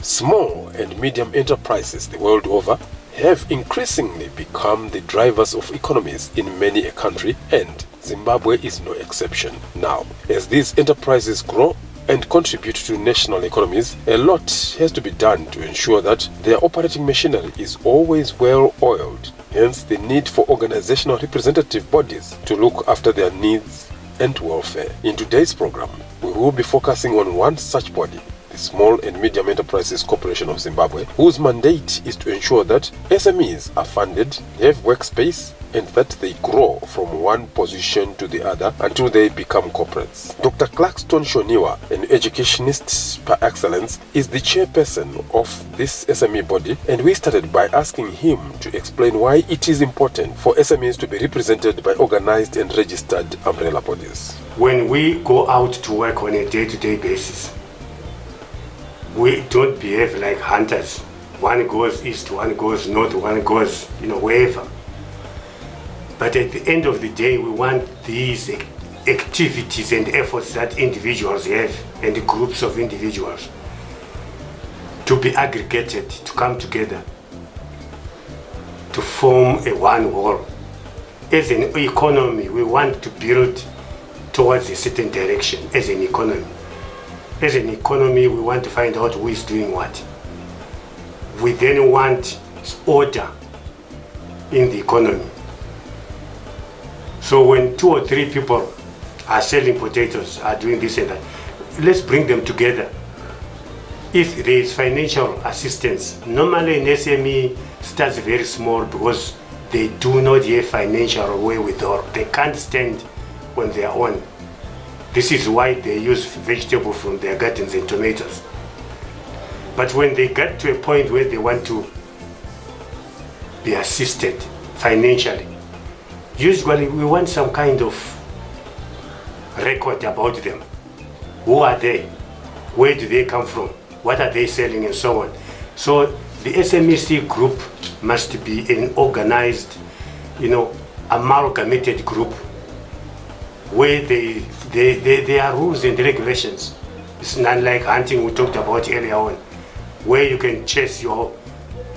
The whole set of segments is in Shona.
Small and medium enterprises the world over have increasingly become the drivers of economies in many a country, and Zimbabwe is no exception. Now, as these enterprises grow and contribute to national economies, a lot has to be done to ensure that their operating machinery is always well oiled. Hence the need for organizational representative bodies to look after their needs and welfare. In today's program, we will be focusing on one such body, the Small and Medium Enterprises Corporation of Zimbabwe, whose mandate is to ensure that SMEs are funded, have workspace, and that they grow from one position to the other until they become corporates. Dr. Claxton Shoniwa, an educationist par excellence, is the chairperson of this SME body, and we started by asking him to explain why it is important for SMEs to be represented by organized and registered umbrella bodies. When we go out to work on a day-to-day basis, we don't behave like hunters. One goes east, one goes north, one goes, wherever. But at the end of the day, we want these activities and efforts that individuals have and groups of individuals to be aggregated, to come together, to form a one whole. As an economy, we want to build towards a certain direction as an economy. As an economy, we want to find out who is doing what. We then want order in the economy. So when 2 or 3 people are selling potatoes, are doing this and that, let's bring them together. If there is financial assistance, normally an SME starts very small because they do not have financial wherewithal. They can't stand on their own. This is why they use vegetables from their gardens and tomatoes. But when they get to a point where they want to be assisted financially, usually we want some kind of record about them. Who are they? Where do they come from? What are they selling and so on? So the SMEC group must be an organized, amalgamated group where there are rules and regulations. It's not like hunting we talked about earlier on, where you can chase your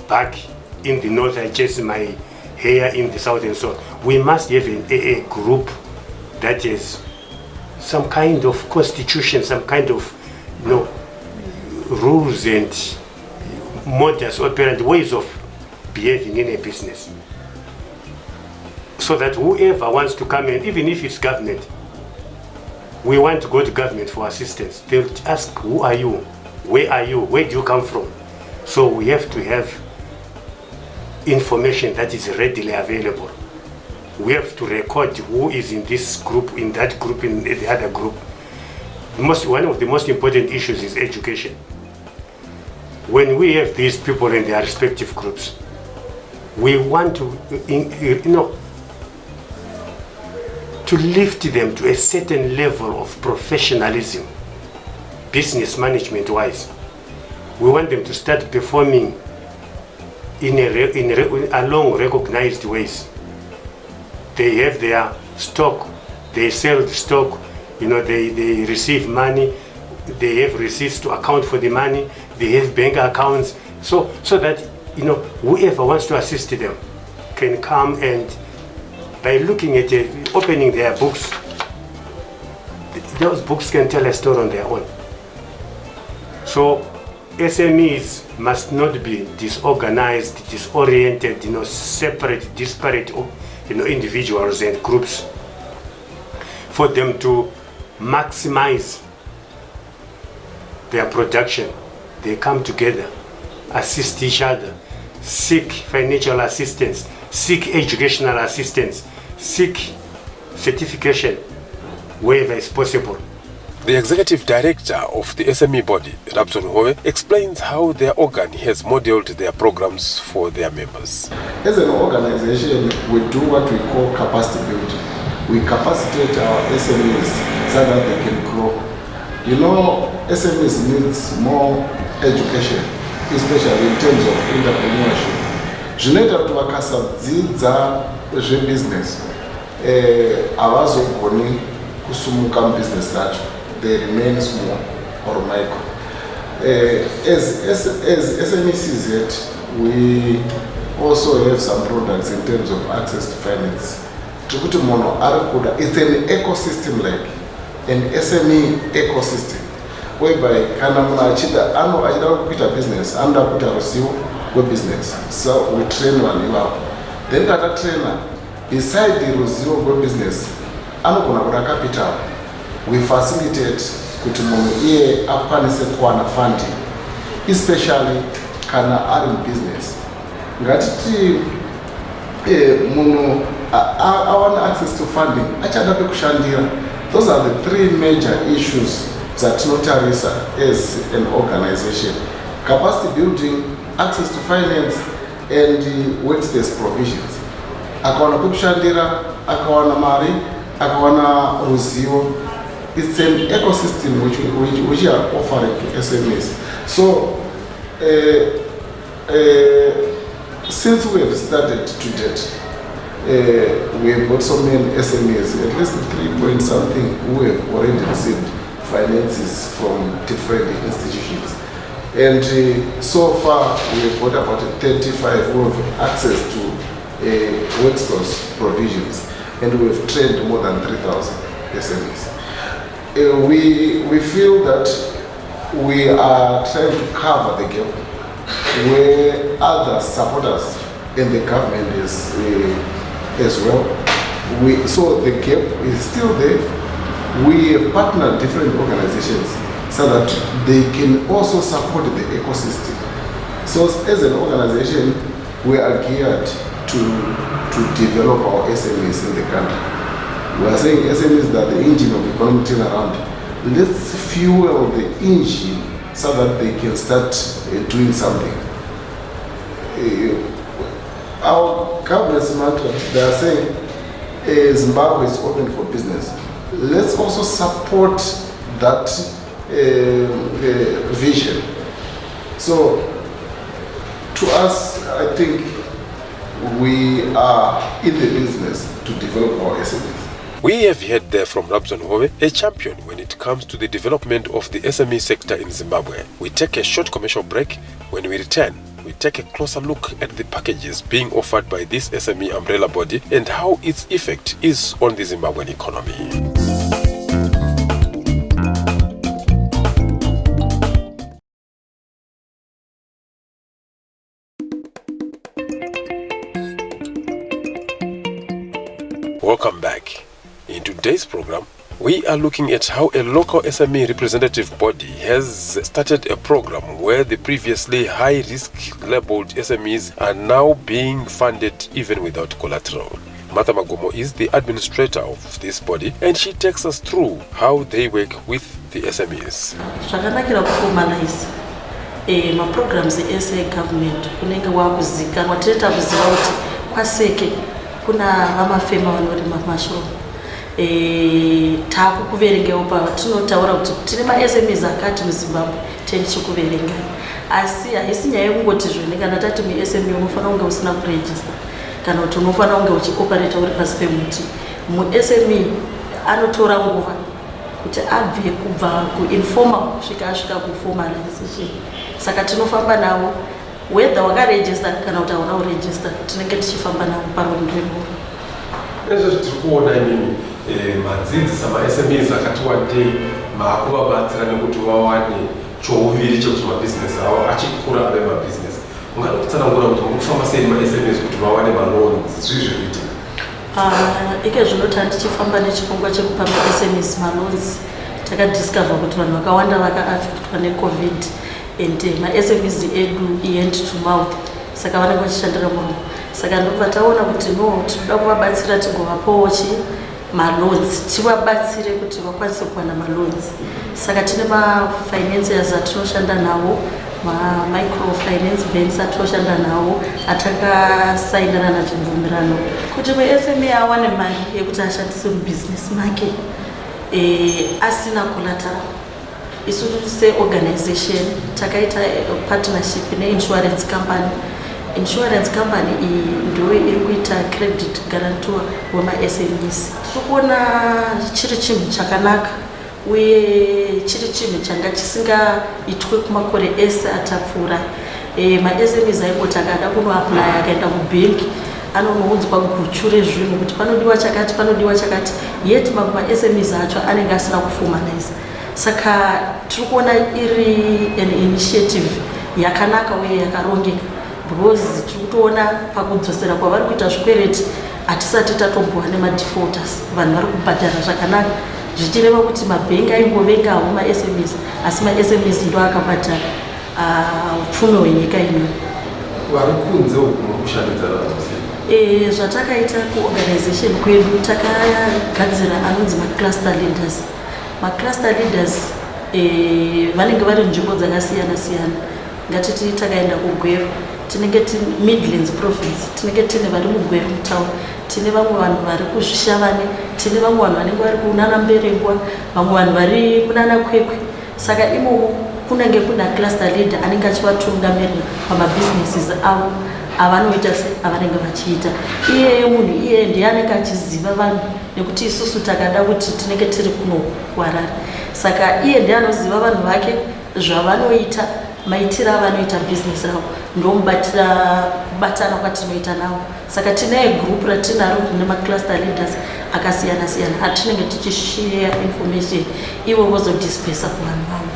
back in the north and chase my here in the south and so on. We must have a group that is some kind of constitution, some kind of rules and modus operandi, ways of behaving in a business. So that whoever wants to come in, even if it's government, we want to go to government for assistance, they'll ask, who are you? Where are you? Where do you come from? So we have to have information that is readily available. We have to record who is in this group, in that group, in the other group. One of the most important issues is education. When we have these people in their respective groups, we want to, to lift them to a certain level of professionalism, business management wise. We want them to start performing along recognized ways. They have their stock, they sell the stock, they receive money, they have receipts to account for the money, they have bank accounts, so that whoever wants to assist them can come and by looking at it, opening their books, those books can tell a story on their own. So SMEs must not be disorganized, disoriented, separate, disparate, individuals and groups. For them to maximize their production, they come together, assist each other, seek financial assistance, seek educational assistance, seek certification wherever is possible. The executive director of the SME body, Rabson Howe, explains how their organ has modeled their programs for their members. As an organization, we do what we call capacity building. We capacitate our SMEs so that they can grow. SMEs needs more education, especially in terms of entrepreneurship. Zvinoita kuti vakasadzidza zvebusiness havazogoni kusumuka mubusiness racho, they remain small or micro. As SMECZ, we also have some products in terms of access to finance. It's an ecosystem, like an SME ecosystem, whereby I business and business. So we train one then that trainer, beside the zero business, capital, we facilitate funding, especially kana are in business. I want access to funding. Those are the three major issues that notaries as an organization: capacity building, access to finance, and workspace provisions. Akawana Pukshandira, Akawana Mari, Akawana Ruzio. It's an ecosystem which are offering to SMEs. So, since we have started to date, we have got so many SMEs, at least 3 point something, who have already received finances from different institutions. And so far, we have got about 35 who have access to workspace provisions, and we have trained more than 3,000 SMEs. We feel that we are trying to cover the gap where other supporters in the government is as well. So the gap is still there. We partner different organizations so that they can also support the ecosystem. So as an organization, we are geared to develop our SMEs in the country. We are saying SMEs that the engine of economic turnaround. Let's fuel the engine so that they can start doing something. Our government's mantra, they are saying Zimbabwe is open for business. Let's also support that vision. So, to us, I think we are in the business to develop our SMEs. We have heard there from Rabson Hove, a champion when it comes to the development of the SME sector in Zimbabwe. We take a short commercial break. When we return, we take a closer look at the packages being offered by this SME umbrella body and how its effect is on the Zimbabwean economy. Welcome back. In today's program, we are looking at how a local SME representative body has started a program where the previously high-risk labeled SMEs are now being funded even without collateral. Martha Magomo is the administrator of this body, and she takes us through how they work with the SMEs. My programs the SA government kunenge wakuzikanwa tinoita kuziva kuti kwaseke kuna vamafema vanorima mashoro takukuverengewo pa tinotaura kuti tine ma-SMEs akati muZimbabwe tenichikuverenga asi haisi nyaya yekungoti zvene kana tati mu-SME unofanira kunge usina kurejista kana kuti unofanira kunge uchioperata uri pasi pemuti. Mu-SME anotora nguva kuti abve kubva kuinformal kusvika asvika kuformalization. Saka tinofamba navo whether wakaregister kana kuti hauna kuregister tinenge tichifamba navo parwendo rwavo. Ezvo tiri kuona inini madzidzisa ma-SMEs akati wandei maakuvabatsira nekuti vawane chouviri chekuti mabhizinesi avo achikura ave mabhizinesi. Ungada kutsanangura kuti mukufamba sei ma-SMEs kuti vawane maloni zvizvi zvinoitika? Ike zvinoti tichifamba nechirongwa chekupa ma-SMEs malons takadiscover kuti vanhu vakawanda vaka-affectwa neCovid and ma-SMEs edu hand to mouth saka vanenge vachishandira munhu. Saka ndobva taona kuti no tinoda kuvabatsira tigovapowo malons tivabatsire kuti vakwanise kuwana malons. Saka tine ma-financiers atinoshanda navo, ma-microfinance banks atinoshanda navo atakasainana nacho mvumirano kuti mu-SME awane mari yekuti ashandise mubusiness make asina collateral. Isu se-organization takaita partnership ne-insurance company. Insurance company ndo iri kuita credit guarantor wema-SMEs. Tiri kuona chiri chinhu chakanaka uye chiri chinhu changa chisingaitwe kumakore ese atapfuura. Ma-SMEs aingoti akada kunoaplya akaenda kubhengi anonoudzwa guchu rezvinhu kuti panodiwa chakati panodiwa chakati, yet mamwe ma-SMEs acho anenge asina kufumaniza. Saka tiri kuona iri an initiative yakanaka uye yakarongeka, because tiri kutoona pakudzosera kwavari kuita zvikwereti hatisati tatombowa nemadefaulters, vanhu vari kubhadhara zvakanaka, zvichireva kuti mabhengi aingovengawo ma-SMEs, asi ma-SMEs ndo akabhadhara upfumi hwenyika ino. Vari kunze ukushandidzana zvatakaita kuorganization kwedu takagadzira anonzi macluster leaders. Macluster leaders vanenge vari nzvimbo dzakasiyana siyana. Ngatiti takaenda kuGweru, tinenge Midlands province, tinenge tine vari muGweru town, tine vamwe vanhu vari kuzvishavane, tine vamwe vanhu vanenge vari kunana Mberengwa, vamwe vanhu vari kunana Kwekwe. Saka imomo kunenge kuna cluster leader anenge achivatungamirira pamabusinesses avo avanoita seavanenge vachiita. Iyeye munhu iye ndiye anenge achiziva vanhu, nekuti isusu takada kuti tinenge tiri kuno kuHarare. Saka iye ndiye anoziva vanhu vake, zvavanoita, maitira avanoita business ravo, ndomubatana kwatinoita navo. Saka tine group ratinaro nemacluster leaders akasiyana siyana atinenge tichishare information ivo vozodispersa kuvanhu vavo.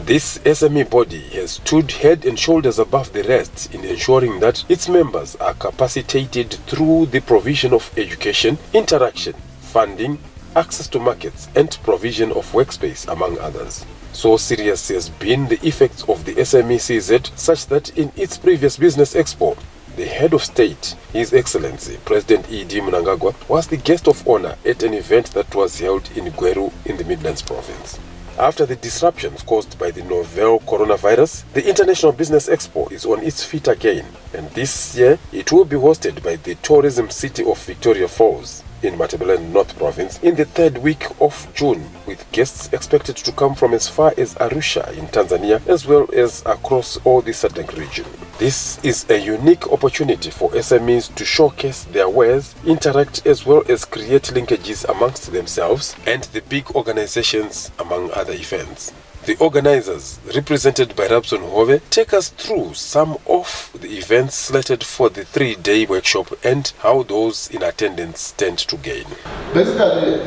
This SME body has stood head and shoulders above the rest in ensuring that its members are capacitated through the provision of education, interaction, funding, access to markets, and provision of workspace, among others. So serious has been the effects of the SME CZ, such that in its previous Business Expo, the head of state, His Excellency President E.D. Mnangagwa, was the guest of honor at an event that was held in Gweru in the Midlands province. After the disruptions caused by the novel coronavirus, the International Business Expo is on its feet again, and this year it will be hosted by the tourism city of Victoria Falls in Matabeleland North Province in the third week of June, with guests expected to come from as far as Arusha in Tanzania, as well as across all the SADC region. This is a unique opportunity for SMEs to showcase their wares, interact, as well as create linkages amongst themselves and the big organizations, among other events. The organizers, represented by Rabson Hove, take us through some of the events slated for the 3-day workshop and how those in attendance stand to gain. Basically,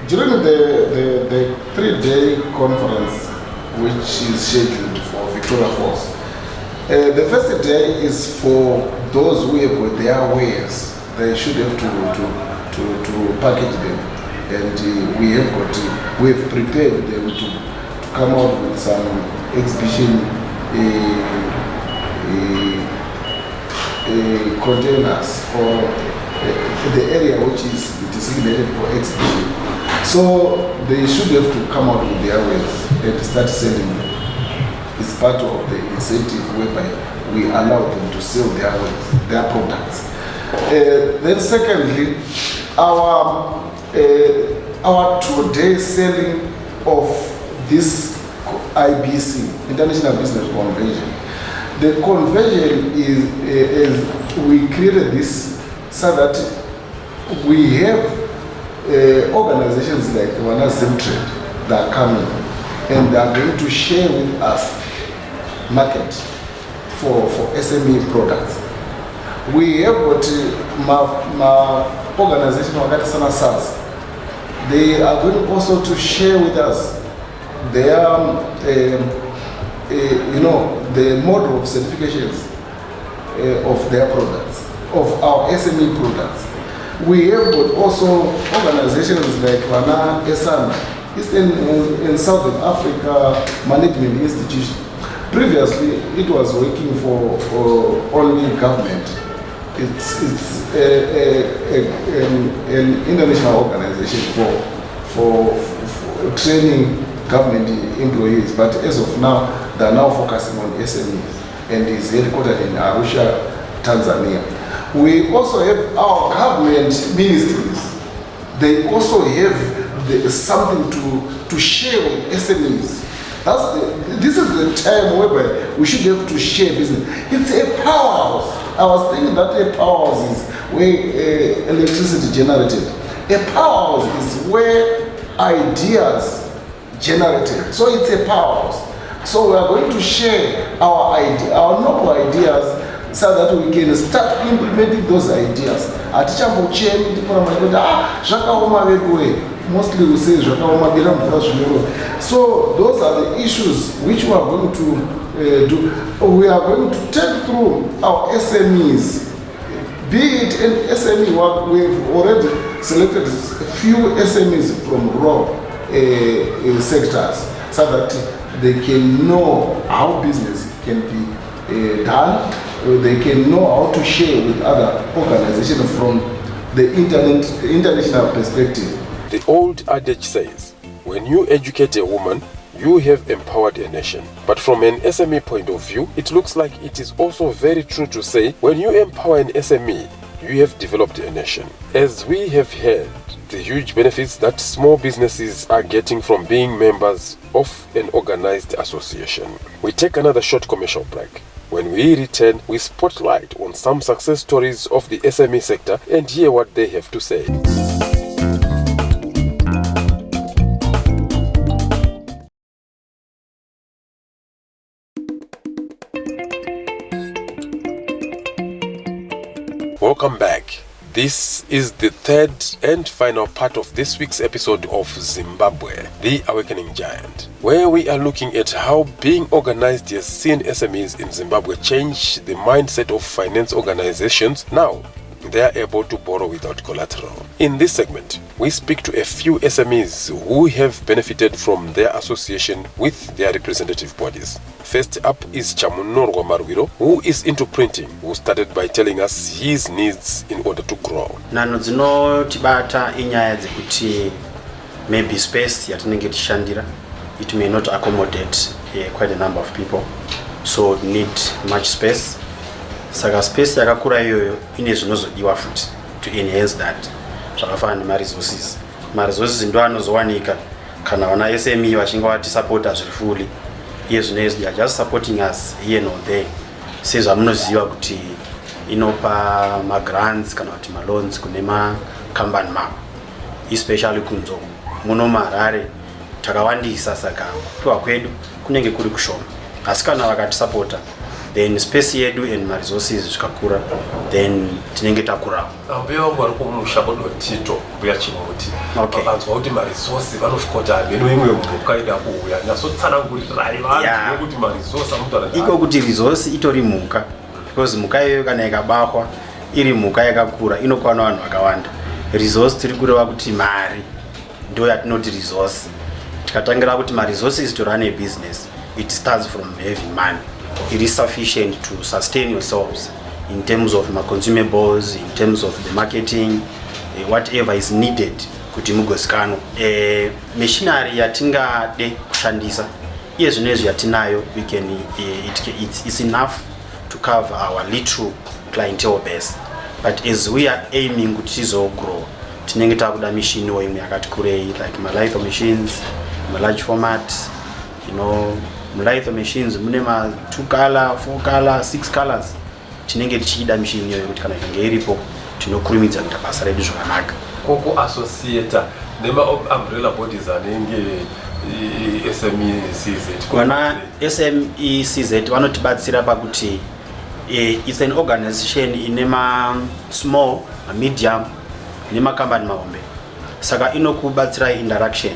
during the 3-day conference, which is scheduled for Victoria Falls, the first day is for those who have got their wares. They should have to package them, and we have prepared them to come out with some exhibition containers for the area which is designated for exhibition. So they should have to come out with their wares and start selling them. It's part of the incentive whereby we allow them to sell their wares, their products. Then secondly, our 2-day selling of this IBC, International Business Convention. The convention is we created this so that we have organizations like Wana Zimtrade that are coming and they are going to share with us market for SME products. We have got my organization Wakati Sana SARS. They are going also to share with us their the model of certifications of their products, of our SME products. We have got also organizations like Wana ESAN, Eastern and Southern Africa Management Institution. Previously, it was working for only government. It's an international organization for training government employees, but as of now, they are now focusing on SMEs and is headquartered in Arusha, Tanzania. We also have our government ministries. They also have something to share with SMEs. This is the time whereby we should have to share business. It's a powerhouse. I was thinking that a powerhouse is where electricity generated. A powerhouse is where ideas generated. So it's a powerhouse. So we are going to share our noble ideas so that we can start implementing those ideas. Mostly we say so those are the issues which we are going to do. We are going to take through our SMEs. Be it an SME work, we've already selected a few SMEs from raw sectors so that they can know how business can be done. They can know how to share with other organizations from the international perspective. The old adage says, when you educate a woman, you have empowered a nation. But from an SME point of view, it looks like it is also very true to say, when you empower an SME, you have developed a nation. As we have heard, the huge benefits that small businesses are getting from being members of an organized association. We take another short commercial break. When we return, we spotlight on some success stories of the SME sector and hear what they have to say. Welcome back. This is the third and final part of this week's episode of Zimbabwe, the Awakening Giant, where we are looking at how being organized has seen SMEs in Zimbabwe change the mindset of finance organizations. Now, they are able to borrow without collateral. In this segment, we speak to a few SMEs who have benefited from their association with their representative bodies. First up is Chamunorwa Marwiro, who is into printing, who started by telling us his needs in order to grow. Nano dzinotibata inyaya dzekuti maybe space yatinenge tishandira, it may not accommodate quite a number of people, so need much space. Saka space yakakura iyoyo ine zvinozodiwa futi to enhance that. Zvakafanana nemaresources. Maresources ndo anozowanika kana vana SME vachinge vatisupporta zviri fully. Yes, they are just supporting us here and there. Says amunoziva kuti inopa grants kana kuti loans kune company mako, especially kunzo muno Harare takawandisa saka kuwa kwedu kunenge kuri kushoma. Asi kana vakatisupporta, then space yedu and resources zvikakura, then tinenge takura. Ambewa mwari kumushapo dotito kuya chimuti. Okay. Vanzwa kuti resources vanofukota meno imwe mbuka ida kuuya. Nasotsarangurirai vanhu kuti resources amutara. Iko kuti resource itori mhuka, because mhuka iyoyo kana ikabahwa iri mhuka yakakura inokwana vanhu vakawanda. Resource tiri kureva kuti mari ndo yatinoti resource. Tikatangira kuti resources to run a business, it starts from having money. It is sufficient to sustain yourselves in terms of consumables, in terms of the marketing, whatever is needed kuti mugozikano. Machinery yatingade kushandisa iye zvinezvi yatinayo, we can it's enough to cover our little clientele base. But as we are aiming kuti tizogrow, tinenge takuda machine imwe yakati kurei, like litho machines, large format, you know, litho machines mune 2 color, 4 color, 6 colors. Tinenge tichida machine iyoyo kuti kana ikange iripo tinokurumidza kuita basa redu zvakanaka. Koko associate nema umbrella bodies anenge SMECZ. Kana SMECZ vanotibatsira pakuti it's an organization inema small, medium, inema company mahombe. Saka inokubatsira interaction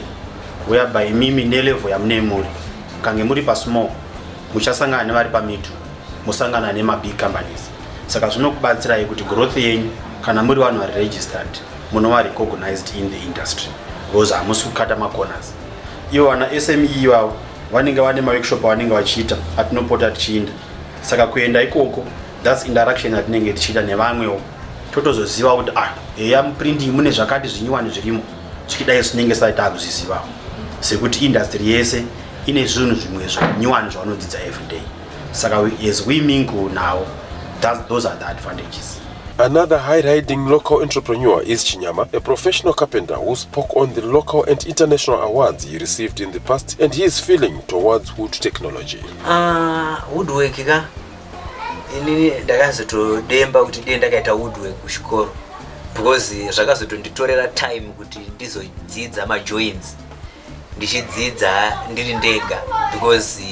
whereby mimi nelevel yamune muri. Kange muri pa small, muchasangana nevari pa middle, musangana nema big companies. Saka zvinokubatsira kuti growth yenyu kana muri vanhu vari registered, munova recognized in the industry. Because hamusi kukata macorners. Ivo vana SME ivavo vanenge vane maworkshop vanenge vachiita atinopota tichiinda. Saka kuenda ikoko, that's interaction atinenge tichiita nevamwewo. Totozoziva kuti eya muprinting mune zvakati zvinyuwani zvirimo. Tikidai zvinenge sati takuzizivawo. Sekuti industry yese ine zvinhu zvimwe zvinyuwani zvavanodzidza every day. Saka as we mingle now, those are the advantages. Another high-riding local entrepreneur is Chinyama, a professional carpenter who spoke on the local and international awards he received in the past and his feeling towards wood technology. Woodwork ka inini ndakazotodemba kuti ndakaita woodwork kuchikoro because zvakazotonditorera time kuti ndizodzidza ma joints ndichidzidza ndiri ndega because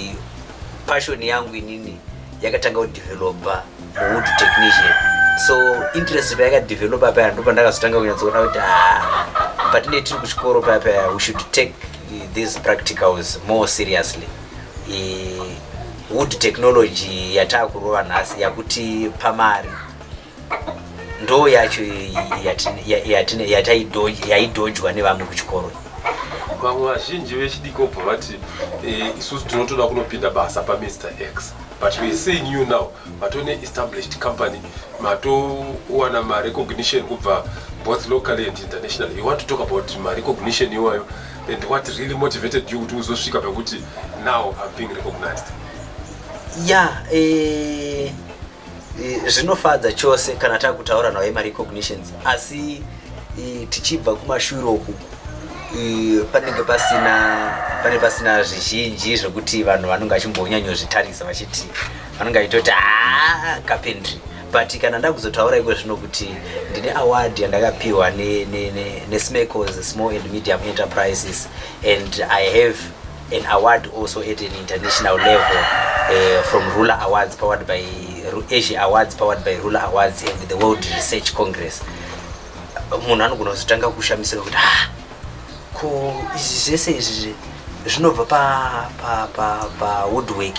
passion yangu inini yakatanga kudevelopa wood technician. So interest payakadevelopa paya ndo pandakazotanga kunyatsoona kuti patine tiri kuchikoro paya we should take these practicals more seriously. Wood technology yatakurova nhasi yakuti pamari ndo yacho yaidhojwa nevamwe kuchikoro. Vamwe vazhinji vechidiko bva vati isusu tinotoda kunopinda basa paMr X, but we are saying you now matone established company matowana ma-recognition kubva both locally and internationally. You want to talk about ma-recognition iwayo and what really motivated you kuti uzosvika pekuti now I'm being recognized? Zvinofadza chose kana takutaura nawo ma-recognitions, asi tichibva kumashure uku panenge pasina zvizhinji zvokuti vanhu vanenge vachimbonyanyozvitarisa vachiti vanenge vachitoti carpentry. But kana ndakuzotaura iko zvino kuti ndine award yandakapiwa neSMECOs, Small and Medium Enterprises, and I have an award also at an international level from Ruler Awards powered by Asia Awards powered by Ruler Awards and the World Research Congress. Munhu anogona kuzotanga kushamisira kuti ko izvi zvese izvi zvinobva pa woodwork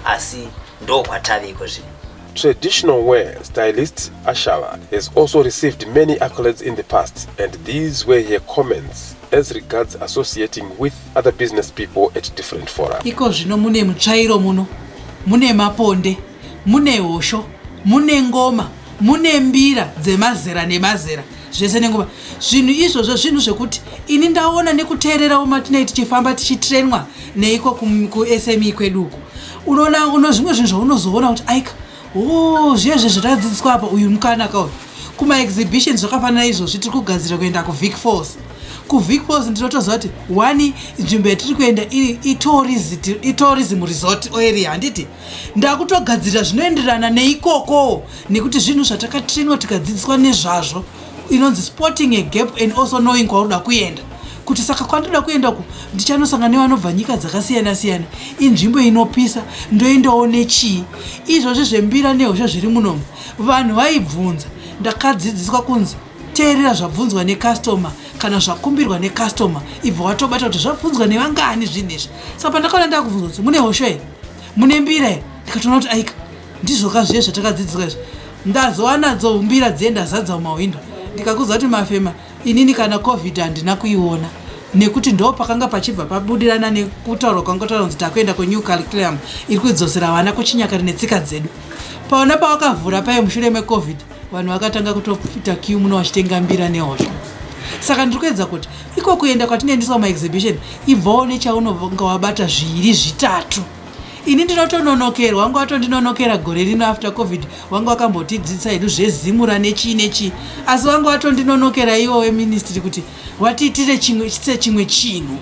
asi ndo kwatave iko zvino. Traditional wear stylist Ashala has also received many accolades in the past, and these were her comments as regards associating with other business people at different fora. Iko zvino mune mutsvairo muno, mune maponde, mune hosho, mune ngoma, mune mbira dzemazera nemazera. Zvese nengoma. Zvinhu izvozvo zvinhu zvekuti ini ndaona nekuteererawo matinei tichifamba tichitrenwa neiko kuSME kweduko. Unoona zvimwe zvinhu zvaunozoona kuti aika zvezve zvatadzidziswa apa uyu mukanaka uyu. Kuma-exhibitions zvakafanana izvozvi tiri kugadzira kuenda kuVic Falls. KuVic Falls ndinotoziva kuti one nzvimbo yatiri kuenda iri itourism resort area. Handiti ndakutogadzira zvinoenderana neikoko nekuti zvinhu zvatakatrenwa tikadzidziswa nezvazvo inonzi spotting a gap and also knowing kwauri kuenda. Kuti saka kwandoda kuenda ku ndichanosangana nevanobva nyika dzakasiyana siyana, inzvimbo inopisa ndoendawo nechii. Izvozvo zvembira nehosho zviri munomu vanhu vaibvunza, ndakadzidziswa kunzi teerera zvabvunzwa necustoma kana zvakumbirwa necustoma ibva watobata kuti zvabvunzwa nevangani zvinhu izvi. Saka pandakaona ndakubvunza kuti mune hosho here, mune mbira here, ndikatoona kuti aika ndizvoka zviye zvatakadzidziswa izvi. Ndazowanadzo mbira dziye ndazadza mumawindo ndikakuza kuti mafema inini kana covid handina kuiona nekuti ndo pakanga pachibva pabudirana nekutaurwa kwangotaura kuti takuenda kunew curriculum iri kudzosera vana kuchinyakare netsika dzedu. Paona pawakavhura paye mushure mecovid vanhu vakatanga kutopita kiu muno vachitenga mbira nehosho. Saka ndiri kuedza kuti iko kuenda kwatinoendeswa maexhibition ibvawo nechaunonga wabata zviri zvitatu. Ini ndinotononokerwa, wanga watondinonokera gore rino after covid, wanga wakambotidzidzisa hedu zvezimura nechii, asi wanga watondinonokera iwo weministry kuti watiitire chimwe chinhu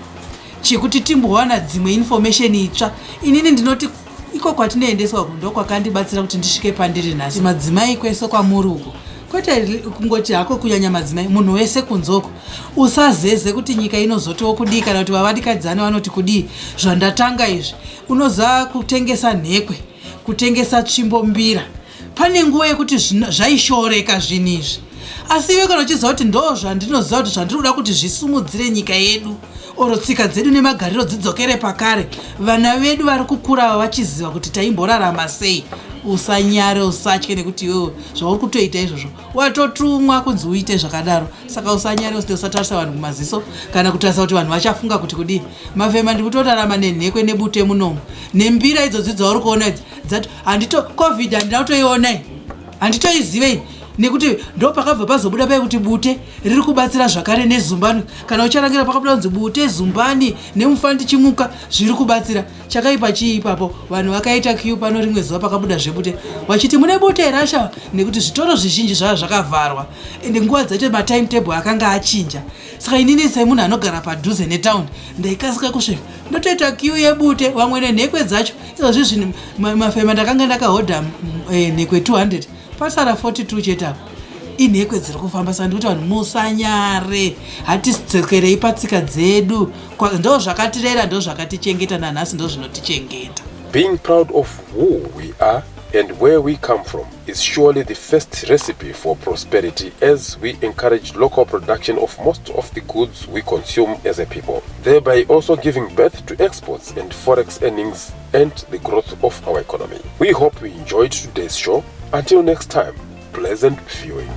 chekuti timbowana dzimwe information itsva. Inini ndinoti iko kwatinoendeswa ndo kwakandibatsira kuti ndisvike pandiri nhasi. Madzimai kwese kwamuri uko kwete kungoti hako kunyanya madzimai, munhu wese kunzoko usazeze kuti nyika inozotiwo kudii kana kuti vavadikadzane vanoti kudii. Zvandatanga izvi unoza kutengesa nhekwe, kutengesa tsvimbo mbira, pane nguva yekuti zvaishoreka zvinhu izvi. Asi iwe kana uchiziva kuti ndo zvandinoziva kuti zvandiri kuda kuti zvisumudzire nyika yedu oro tsika dzedu nemagariro dzidzokere pakare, vana vedu vari kukura vachiziva kuti taimborarama sei, usanyare usatye nekuti iwewe zvauri kutoita izvozvo watotumwa kunzi uite zvakadaro. Saka usanyare usatarisa vanhu kumaziso kana kutarisa kuti vanhu vachafunga kuti kudii. Mafema ndiri kutotarama nenhekwe nebute munomu nembira idzo dzauri kuona idzi dzati covid handina kutoiona, handitoizivei nekuti ndo pakabva pazobuda pai kuti bute riri kubatsira zvakare nezumbani. Kana ucharangira pakabuda kunzi bute zumbani nemufandi chimuka zviri kubatsira. Chakaipa chii ipapo? Vanhu vakaita kiu pano rimwe zuva pakabuda zvebute wachiti mune bute rasha nekuti zvitoro zvizhinji zvava zvakavharwa ende nguva dzacho matimetable akanga achinja. Saka inini semunhu anogara padhuze netaundi ndaikasika kusvika ndotoita kiu yebute vamwe nenhekwe dzacho. Izvozvi zvinhu mafema ndakanga ndakahodha nhekwe 200 pasara 42 chetapo. inhekwe dziri kufamba saka ndikuti vanhu musanyare, hatidzokerei patsika dzedu, ndo zvakatirera, ndo zvakatichengeta, nanhasi ndo zvinotichengeta. Being proud of who we are and where we come from is surely the first recipe for prosperity, as we encourage local production of most of the goods we consume as a people, thereby also giving birth to exports and forex earnings and the growth of our economy. We hope you enjoyed today's show. Until next time, pleasant viewing.